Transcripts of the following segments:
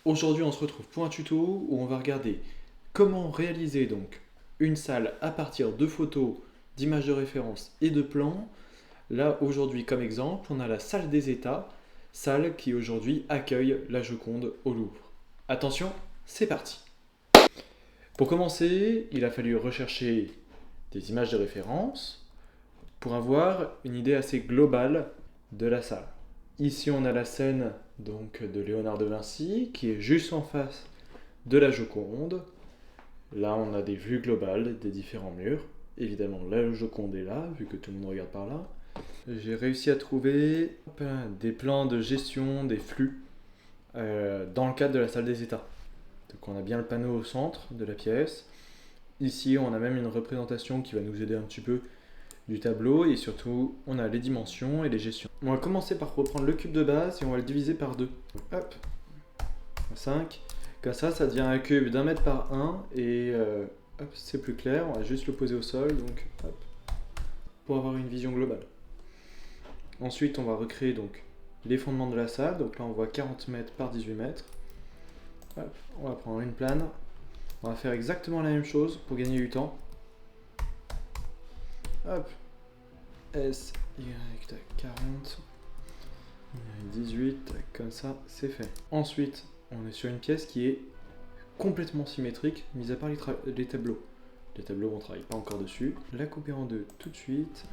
Aujourd'hui on se retrouve pour un tuto où on va regarder comment réaliser donc une salle à partir de photos, d'images de référence et de plans. Là aujourd'hui comme exemple on a la salle des États, salle qui aujourd'hui accueille la Joconde au Louvre. Attention, c'est parti. Pour commencer, il a fallu rechercher des images de référence pour avoir une idée assez globale de la salle. Ici, on a la scène donc de Léonard de Vinci qui est juste en face de la Joconde. Là, on a des vues globales des différents murs. Évidemment, la Joconde est là, vu que tout le monde regarde par là. J'ai réussi à trouver des plans de gestion des flux dans le cadre de la salle des États. Donc, on a bien le panneau au centre de la pièce. Ici, on a même une représentation qui va nous aider un petit peu du tableau, et surtout on a les dimensions et les gestions. On va commencer par reprendre le cube de base et on va le diviser par 2. Hop, 5. Comme ça devient un cube d'1 mètre par 1 et hop, c'est plus clair. On va juste le poser au sol, donc hop, pour avoir une vision globale. Ensuite on va recréer donc les fondements de la salle. Donc là on voit 40 mètres par 18 mètres. Hop, on va prendre une plane. On va faire exactement la même chose pour gagner du temps. Hop, S, Y, tac, 40, 18, tac, comme ça, c'est fait. Ensuite, on est sur une pièce qui est complètement symétrique, mis à part les tableaux. Les tableaux, on ne travaille pas encore dessus. La couper en deux tout de suite.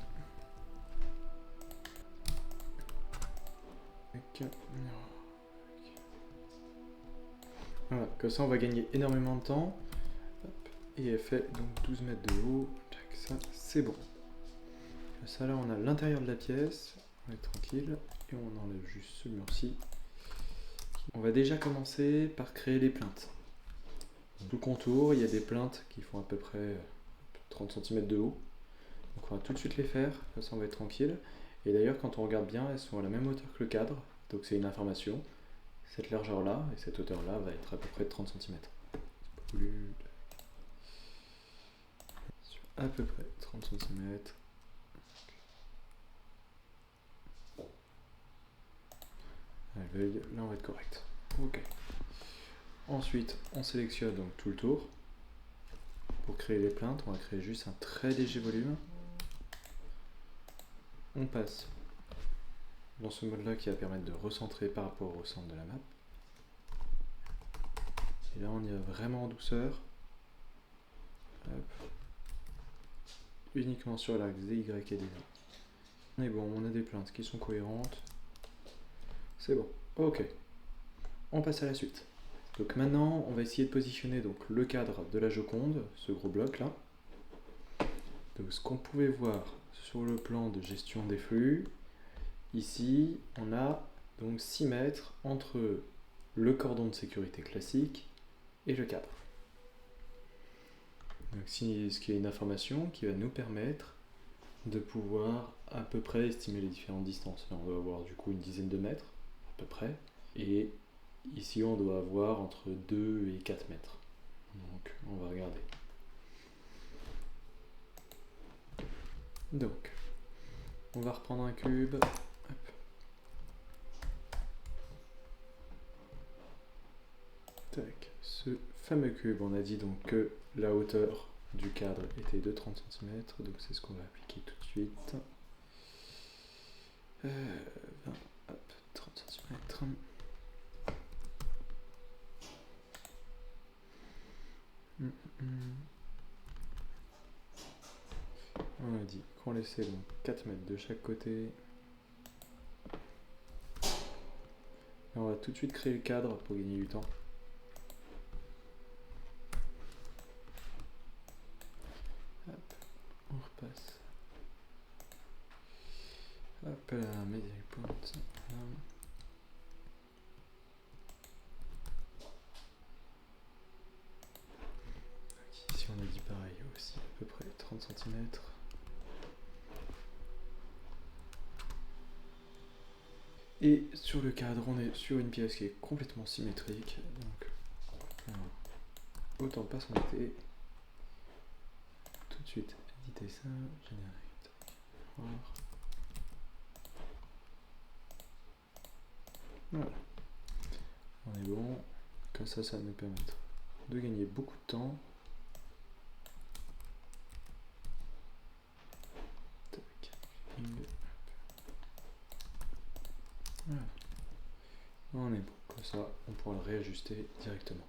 Voilà, comme ça, on va gagner énormément de temps. Hop, et elle fait donc 12 mètres de haut. Tac, ça, c'est bon. Ça là on a l'intérieur de la pièce, on va être tranquille et on enlève juste ce mur-ci. On va déjà commencer par créer les plinthes. Tout le contour, il y a des plinthes qui font à peu près 30 cm de haut. Donc on va tout de suite les faire, comme ça on va être tranquille. Et d'ailleurs quand on regarde bien, elles sont à la même hauteur que le cadre, donc c'est une information. Cette largeur là et cette hauteur là va être à peu près de 30 cm. Sur à peu près 30 cm. Là on va être correct. Ok. Ensuite on sélectionne donc tout le tour. Pour créer les plinthes, on va créer juste un très léger volume. On passe dans ce mode là qui va permettre de recentrer par rapport au centre de la map. Et là on y va vraiment en douceur. Hop. Uniquement sur l'axe des Y et des Z. On est bon, on a des plinthes qui sont cohérentes. C'est bon. Ok. On passe à la suite. Donc maintenant, on va essayer de positionner donc le cadre de la Joconde, ce gros bloc là. Donc ce qu'on pouvait voir sur le plan de gestion des flux, ici on a donc 6 mètres entre le cordon de sécurité classique et le cadre. Donc ce qui est une information qui va nous permettre de pouvoir à peu près estimer les différentes distances. Là on doit avoir du coup une dizaine de mètres à peu près, et ici on doit avoir entre 2 et 4 mètres. Donc on va regarder. Donc on va reprendre un cube. Hop. Tac. Ce fameux cube, on a dit donc que la hauteur du cadre était de 30 cm, donc c'est ce qu'on va appliquer tout de suite. 20, hop, 30 cm. On a dit qu'on laissait donc 4 mètres de chaque côté. Et on va tout de suite créer le cadre pour gagner du temps. Hop, on repasse. Hop là, media point. Ici on a dit pareil aussi, à peu près 30 cm. Et sur le cadre, on est sur une pièce qui est complètement symétrique, donc autant pas s'embêter. Tout de suite, éditer ça, générer. Voilà. On est bon. Comme ça va nous permettre de gagner beaucoup de temps. Voilà. On est bon, comme ça on pourra le réajuster directement.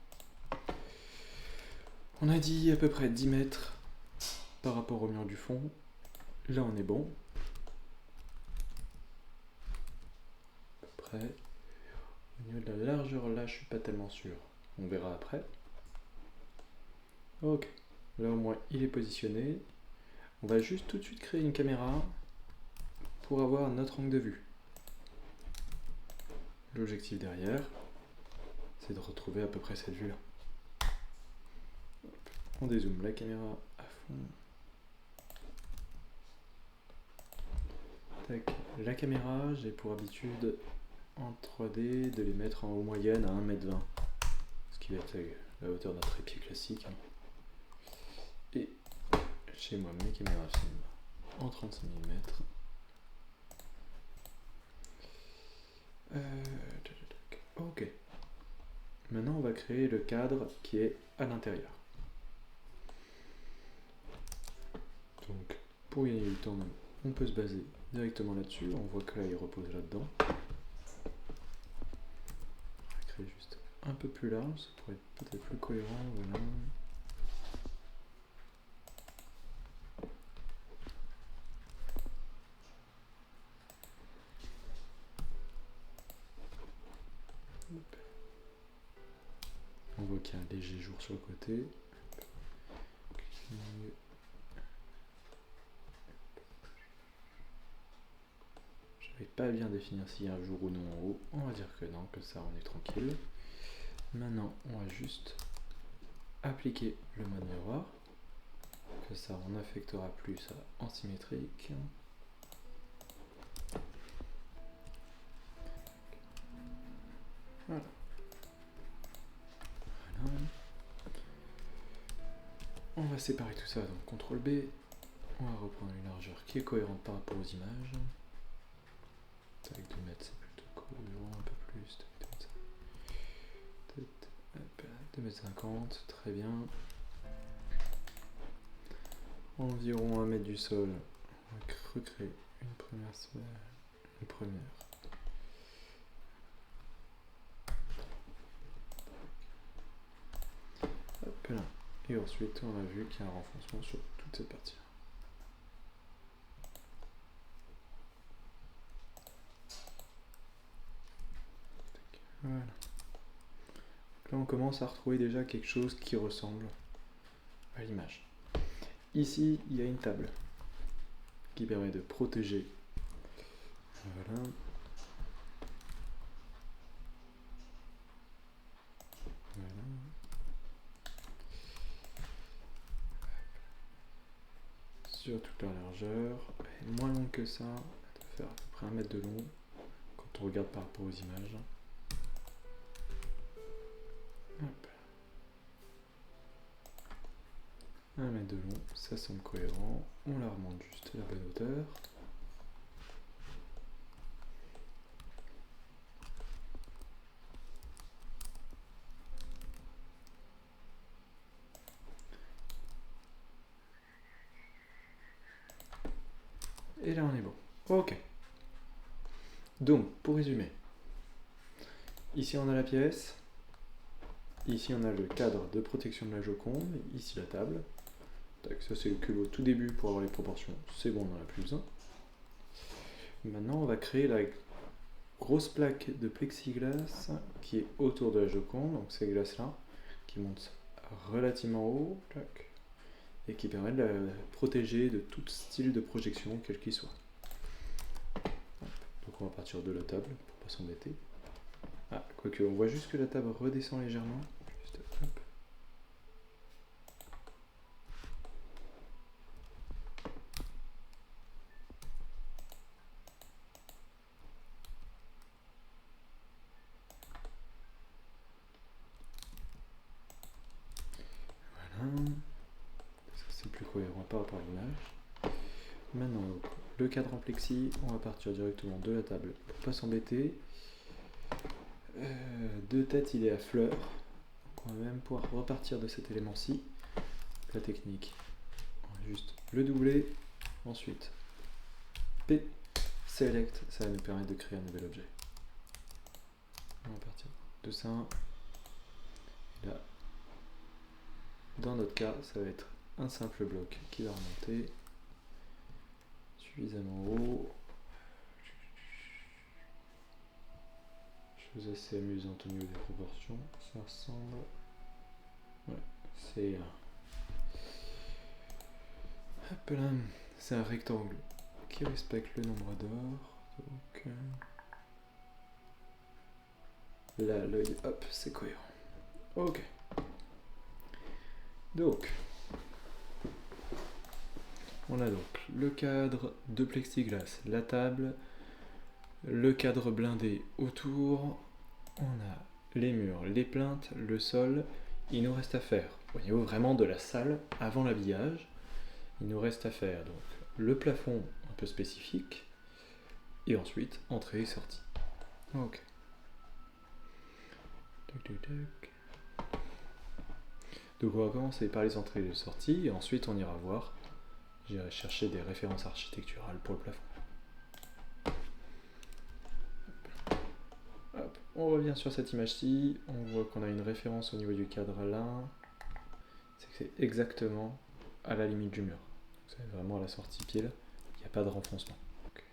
On a dit à peu près 10 mètres par rapport au mur du fond. Là on est bon. À peu près. Au niveau de la largeur là je suis pas tellement sûr. On verra après. Ok. Là au moins il est positionné. On va juste tout de suite créer une caméra pour avoir notre angle de vue. L'objectif derrière, c'est de retrouver à peu près cette vue là. On dézoome la caméra à fond. Tac. La caméra, j'ai pour habitude en 3D de les mettre en haut moyenne à 1,20 m. Ce qui va être la hauteur d'un trépied classique. Et chez moi, mes caméras filment en 35 mm. Ok. Maintenant, on va créer le cadre qui est à l'intérieur. Donc, pour gagner du temps, on peut se baser directement là-dessus. On voit que là, il repose là-dedans. On va créer juste un peu plus large, ça pourrait être peut-être plus cohérent. Voilà. On voit qu'il y a un léger jour sur le côté. Je vais pas bien définir s'il y a un jour ou non en haut. On va dire que non, que ça on est tranquille. Maintenant, on va juste appliquer le mode miroir. Que ça on affectera plus en symétrique. Voilà. Voilà. On va séparer tout ça, donc CTRL B. On va reprendre une largeur qui est cohérente par rapport aux images. Avec 2 mètres, c'est plutôt cohérent, un peu plus. 2,50 m, très bien. Environ 1 mètre du sol. On va recréer une première sphère. Une première. Hop là. Et ensuite, on a vu qu'il y a un renfoncement sur toute cette partie. Voilà. Donc là, on commence à retrouver déjà quelque chose qui ressemble à l'image. Ici, il y a une table qui permet de protéger. Voilà. Voilà. Sur toute la largeur. Elle est moins longue que ça. Elle doit faire à peu près 1 mètre de long quand on regarde par rapport aux images. Hop. 1 mètre de long, ça semble cohérent. On la remonte juste à la bonne hauteur. Et là on est bon. Ok. Donc, pour résumer, ici on a la pièce, ici on a le cadre de protection de la Joconde, ici la table. Tac, ça c'est le cube au tout début pour avoir les proportions, c'est bon, on n'en a plus besoin. Maintenant on va créer la grosse plaque de plexiglas qui est autour de la Joconde, donc ces glaces là, qui montent relativement haut, tac, et qui permet de la protéger de tout style de projection, quel qu'il soit. Donc on va partir de la table pour pas s'embêter. Ah, quoique on voit juste que la table redescend légèrement. Juste, hop. Voilà. Ça c'est plus cohérent par rapport à l'image. Maintenant, le cadre en plexi, on va partir directement de la table pour pas s'embêter. De tête, il est à fleur, on va même pouvoir repartir de cet élément-ci. La technique, on va juste le doubler, ensuite P, select, ça va nous permettre de créer un nouvel objet. On va partir de ça. Et là, dans notre cas, ça va être un simple bloc qui va remonter suffisamment haut. Chose assez amusante au niveau des proportions. Ça ressemble. Ouais, c'est. Hop là, c'est un rectangle qui respecte le nombre d'or. Donc. Là, l'œil, hop, c'est cohérent. Ok. Donc. On a donc le cadre de plexiglas, la table, le cadre blindé autour, on a les murs, les plinthes, le sol. Il nous reste à faire, au niveau vraiment de la salle, avant l'habillage, il nous reste à faire donc le plafond un peu spécifique, et ensuite entrée et sortie. Ok. Donc on va commencer par les entrées et les sorties, et ensuite on ira voir. J'irai chercher des références architecturales pour le plafond. Hop, on revient sur cette image-ci, on voit qu'on a une référence au niveau du cadre là. C'est que c'est exactement à la limite du mur. C'est vraiment à la sortie pile, il n'y a pas de renfoncement. Okay.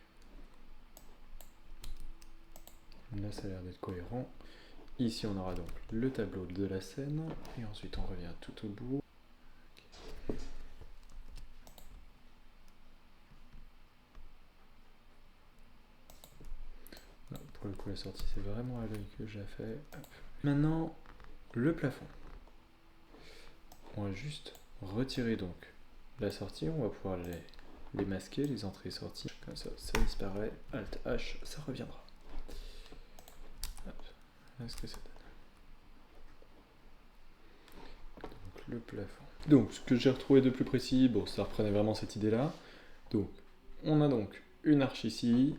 Là ça a l'air d'être cohérent. Ici on aura donc le tableau de la scène, et ensuite on revient tout au bout. Pour le coup la sortie c'est vraiment à l'œil que j'ai fait. Hop. Maintenant le plafond. On va juste retirer donc la sortie, on va pouvoir les masquer, les entrées et sorties. Comme ça, ça disparaît. Alt H, ça reviendra. Hop. Est-ce que ça donne? Donc le plafond. Donc ce que j'ai retrouvé de plus précis, bon ça reprenait vraiment cette idée là. Donc on a donc une arche ici,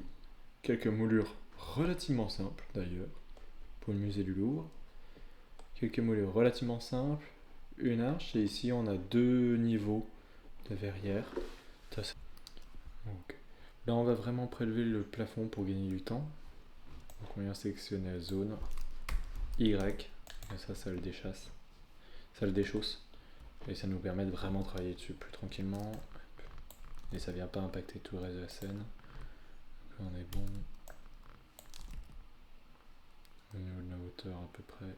quelques moulures relativement simples d'ailleurs, pour le musée du Louvre. Quelques moulures relativement simples, une arche, et ici on a deux niveaux de verrière. Donc, là on va vraiment prélever le plafond pour gagner du temps. Donc on vient sélectionner la zone Y, et ça le déchasse, ça le déchausse, et ça nous permet de vraiment travailler dessus plus tranquillement, et ça vient pas impacter tout le reste de la scène. Donc là on est bon. Au niveau de la hauteur à peu près.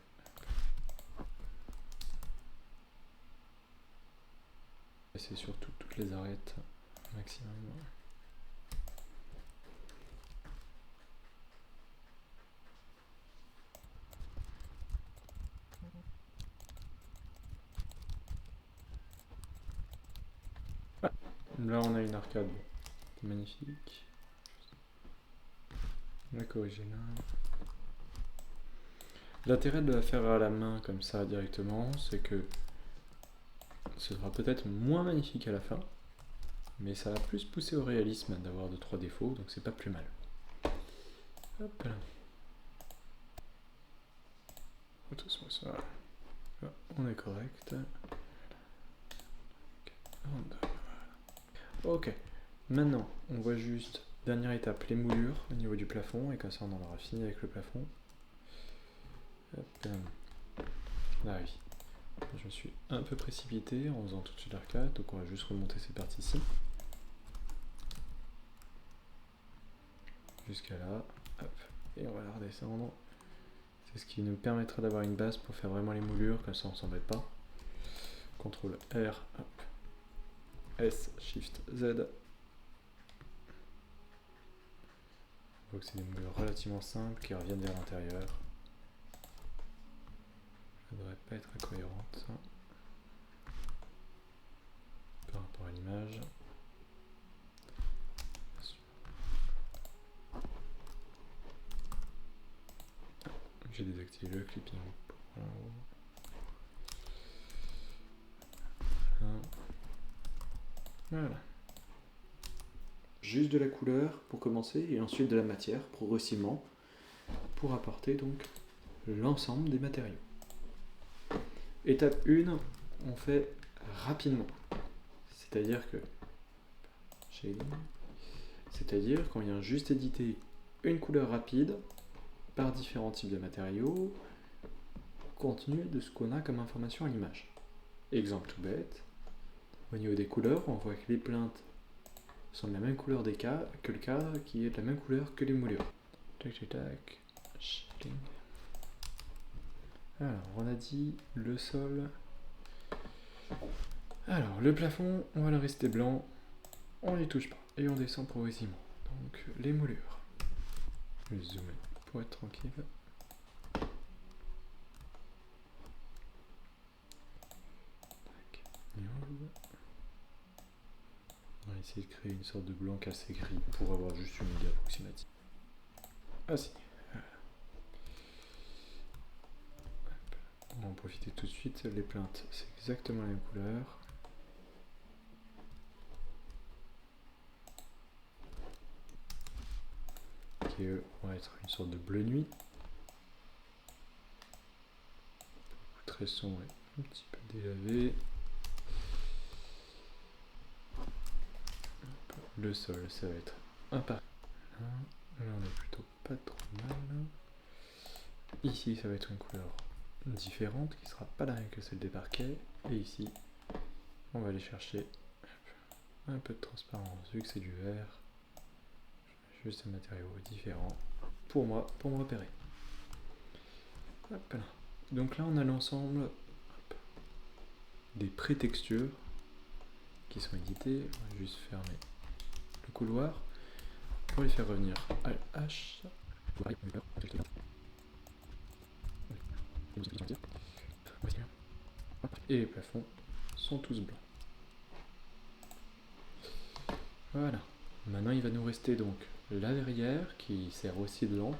Et c'est surtout toutes les arêtes maximum. Là on a une arcade magnifique. On va corriger là. L'intérêt de la faire à la main comme ça directement, c'est que ce sera peut-être moins magnifique à la fin, mais ça va plus pousser au réalisme d'avoir 2-3 défauts, donc c'est pas plus mal. Hop là. Là, on est correct. Ok, maintenant on voit juste, dernière étape, les moulures au niveau du plafond, et comme ça on en aura fini avec le plafond. Hop. Ah oui, je me suis un peu précipité en faisant tout de suite l'arcade, donc on va juste remonter ces parties-ci. Jusqu'à là, hop, et on va la redescendre. C'est ce qui nous permettra d'avoir une base pour faire vraiment les moulures, comme ça on s'embête pas. CTRL R, hop. S, Shift, Z. On voit que c'est des moulures relativement simples qui reviennent vers l'intérieur. Ça ne devrait pas être incohérente par rapport à l'image. J'ai désactivé le clipping. Voilà. Juste de la couleur pour commencer, et ensuite de la matière progressivement pour apporter donc l'ensemble des matériaux. Étape 1, on fait rapidement. C'est-à-dire que qu'on vient juste éditer une couleur rapide par différents types de matériaux, compte tenu de ce qu'on a comme information à l'image. Exemple tout bête, au niveau des couleurs, on voit que les plaintes sont de la même couleur que le cadre qui est de la même couleur que les moulures. Tac, tac, tac. Shifting. Alors, on a dit le sol. Alors, le plafond, on va le rester blanc. On n'y touche pas. Et on descend progressivement. Donc, les moulures. Je vais zoomer pour être tranquille. On va essayer de créer une sorte de blanc assez gris pour avoir juste une idée approximative. Ah si. On va en profiter tout de suite. Les plaintes, c'est exactement la même couleur. Qui va être une sorte de bleu nuit. Très sombre et un petit peu délavé. Le sol, ça va être un par là. Là, on est plutôt pas trop mal. Ici, ça va être une couleur différente qui sera pas la même que celle des parquets. Et ici, on va aller chercher un peu de transparence vu que c'est du vert. Juste un matériau différent pour moi, pour me repérer. Hop là. Donc là, on a l'ensemble des pré-textures qui sont éditées. On va juste fermer le couloir pour les faire revenir à H. Et les plafonds sont tous blancs. Voilà. Maintenant, il va nous rester donc la verrière qui sert aussi de lampe.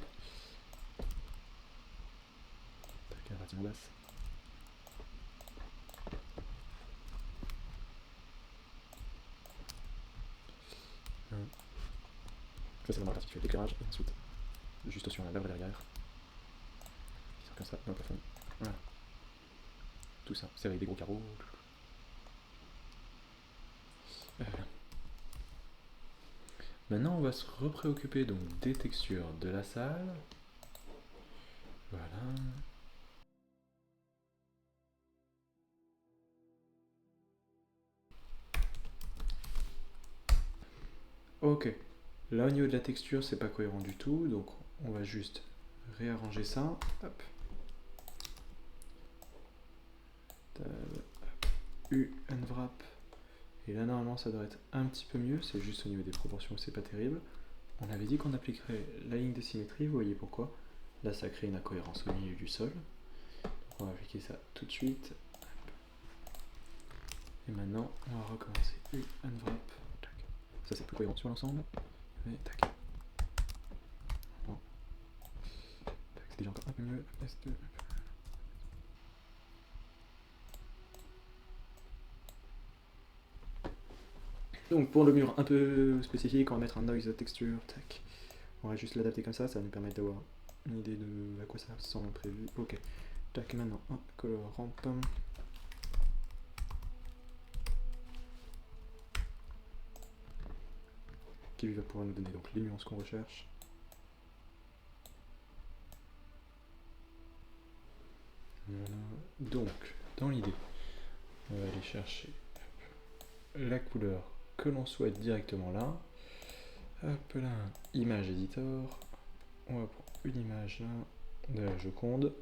Basse. Ça, c'est vraiment la partie qui fait l'éclairage. Et ensuite, juste sur la lèvre derrière. Qui sert comme ça dans le plafond. Voilà. Tout ça, c'est avec des gros carreaux. Voilà. Maintenant, on va se repréoccuper donc des textures de la salle. Voilà. Ok. Là, au niveau de la texture, c'est pas cohérent du tout, donc on va juste réarranger ça. Hop. U, unwrap. Et là, normalement, ça doit être un petit peu mieux. C'est juste au niveau des proportions que c'est pas terrible. On avait dit qu'on appliquerait la ligne de symétrie, vous voyez pourquoi. Là, ça crée une incohérence au milieu du sol. Donc, on va appliquer ça tout de suite. Et maintenant, on va recommencer. U, unwrap. Ça, c'est plus cohérent sur l'ensemble. Mais tac. Bon. C'est déjà encore un peu mieux. Donc pour le mur un peu spécifique, on va mettre un noise texture. Tac. On va juste l'adapter comme ça va nous permettre d'avoir une idée de à quoi ça ressemble prévu. Ok. Tac, maintenant un colorant. Qui lui va pouvoir nous donner donc les nuances qu'on recherche. Voilà. Donc, dans l'idée, on va aller chercher la couleur que l'on souhaite directement là. Hop là, image editor. On va prendre une image là de la Joconde.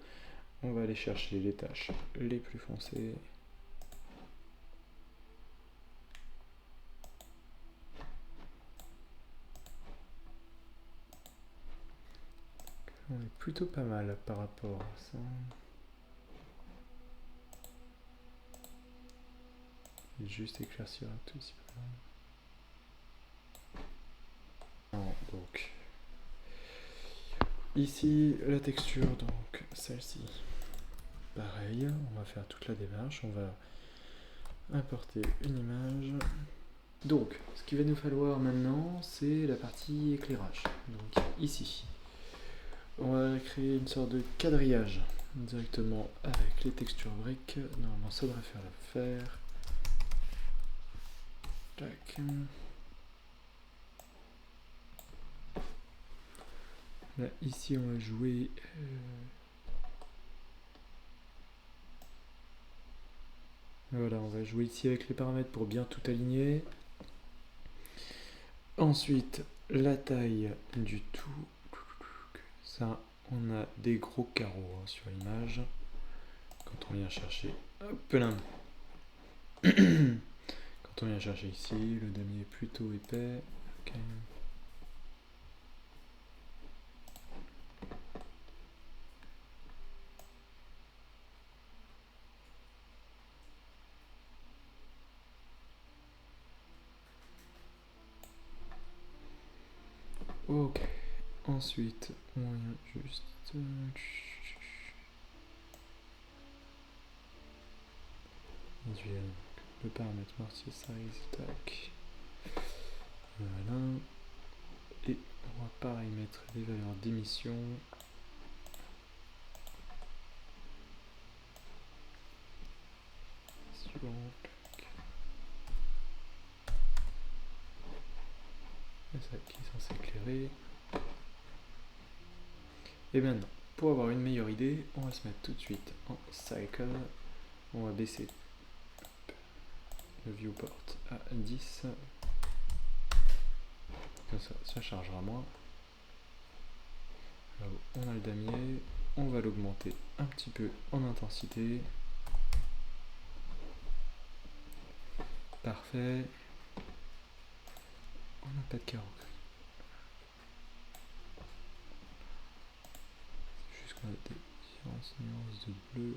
On va aller chercher les tâches les plus foncées. On est plutôt pas mal par rapport à ça. Je vais juste éclaircir un tout petit peu. Donc, ici, la texture, donc celle-ci. Pareil, on va faire toute la démarche. On va importer une image. Donc, ce qu'il va nous falloir maintenant, c'est la partie éclairage. Donc, ici. On va créer une sorte de quadrillage directement avec les textures briques. Normalement ça devrait faire l'affaire. Tac. Là ici on va jouer voilà, on va jouer ici avec les paramètres pour bien tout aligner. Ensuite la taille du tout. Ça, on a des gros carreaux sur l'image. Quand on vient chercher, hop là. Quand on vient chercher ici, le damier est plutôt épais. Okay. Ok. Ensuite, on vient juste le paramètre mortier size, tac. Voilà. Et on va pareil mettre les valeurs d'émission. Suivant. Et ça qui est censé éclairer. Et maintenant, pour avoir une meilleure idée, on va se mettre tout de suite en cycle. On va baisser le viewport à 10. Comme ça chargera moins. Là où on a le damier, on va l'augmenter un petit peu en intensité. Parfait. On n'a pas de carreau gris. C'est juste qu'on a des différentes nuances de bleu.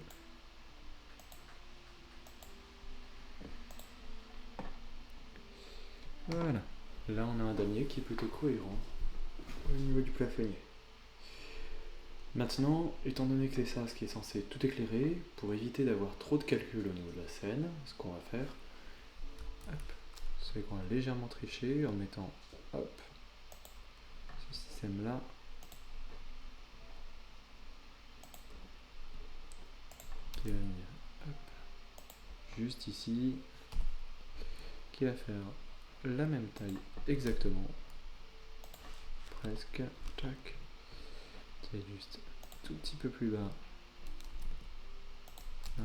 Voilà. Là on a un damier qui est plutôt cohérent au niveau du plafonnier. Maintenant, étant donné que c'est ça ce qui est censé tout éclairer, pour éviter d'avoir trop de calculs au niveau de la scène, ce qu'on va faire, c'est qu'on va légèrement tricher en mettant ce système là qui va venir juste ici, qui va faire la même taille exactement, presque, tac, qui est juste tout petit peu plus bas, là,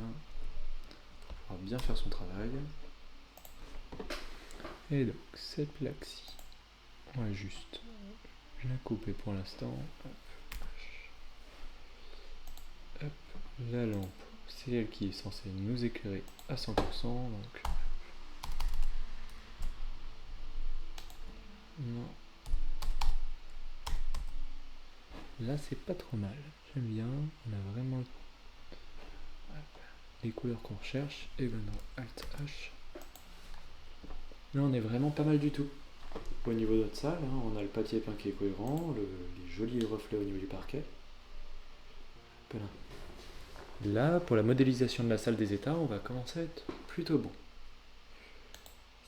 pour pouvoir bien faire son travail. Et donc cette plaque-ci, on va juste la couper pour l'instant. Hop. La lampe, c'est elle qui est censée nous éclairer à 100%. Donc non. Là c'est pas trop mal, j'aime bien, on a vraiment les couleurs qu'on recherche. Et maintenant Alt H. Là on est vraiment pas mal du tout. Au niveau de notre salle, on a le papier peint qui est cohérent, les jolis reflets au niveau du parquet. Là, pour la modélisation de la salle des états, on va commencer à être plutôt bon.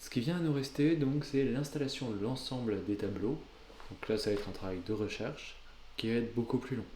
Ce qui vient à nous rester, donc, c'est l'installation de l'ensemble des tableaux. Donc là, ça va être un travail de recherche qui va être beaucoup plus long.